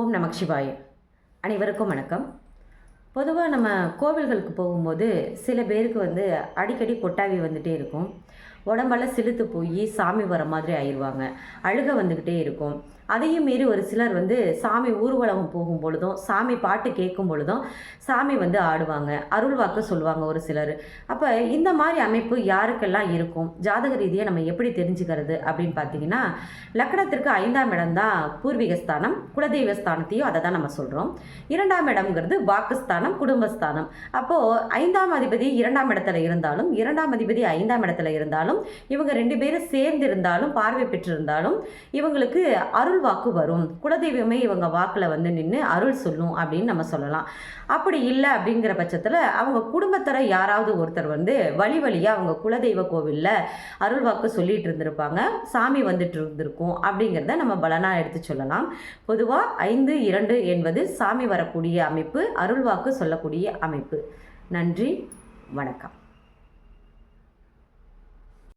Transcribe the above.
ஓம் நமக் சிவாய. அனைவருக்கும் வணக்கம். பொதுவாக நம்ம கோவில்களுக்கு போகும்போது சில பேருக்கு அடிக்கடி கொட்டாவி வந்துகிட்டே இருக்கும். உடம்பெல்லாம் சிலுத்து போய் சாமி வர மாதிரி ஆயிடுவாங்க. அழுக வந்துக்கிட்டே இருக்கும். அதையும் மீறி ஒரு சிலர் சாமி ஊர்வலம் போகும் பொழுதும் சாமி பாட்டு கேட்கும் பொழுதும் சாமி ஆடுவாங்க, அருள்வாக்கு சொல்லுவாங்க ஒரு சிலர். அப்போ இந்த மாதிரி அமைப்பு யாருக்கெல்லாம் இருக்கும், ஜாதக ரீதியாக நம்ம எப்படி தெரிஞ்சுக்கிறது அப்படின்னு பார்த்தீங்கன்னா, லக்னத்திற்கு 5ஆம் இடம் தான் பூர்வீக ஸ்தானம், குலதெய்வ ஸ்தானத்தையும் அதை தான் நம்ம சொல்கிறோம். 2ஆம் இடம்ங்கிறது வாக்குஸ்தானம், குடும்பஸ்தானம். அப்போது 5ஆம் அதிபதி 2ஆம் இடத்துல இருந்தாலும் 2ஆம் அதிபதி 5ஆம் இடத்துல இருந்தாலும் இவங்க 2 பேரும் சேர்ந்து இருந்தாலும் பார்வை பெற்றிருந்தாலும் இவங்களுக்கு அருள் வாக்கு வரும். குலதெய்வமே இவங்க வாக்கில் நின்று அருள் சொல்லும் அப்படின்னு நம்ம சொல்லலாம். அப்படி இல்லை அப்படிங்கிற பட்சத்தில் அவங்க குடும்பத்தில் யாராவது ஒருத்தர் வழி வழியாக அவங்க குலதெய்வ கோவிலில் அருள் வாக்கு சொல்லிட்டு இருந்திருப்பாங்க, சாமி வந்துட்டு இருந்திருக்கும். அப்படிங்கிறத நம்ம பலனாக எடுத்து சொல்லலாம். பொதுவாக 5-2 என்பது சாமி வரக்கூடிய அமைப்பு, அருள் வாக்கு சொல்லக்கூடிய அமைப்பு. நன்றி, வணக்கம்.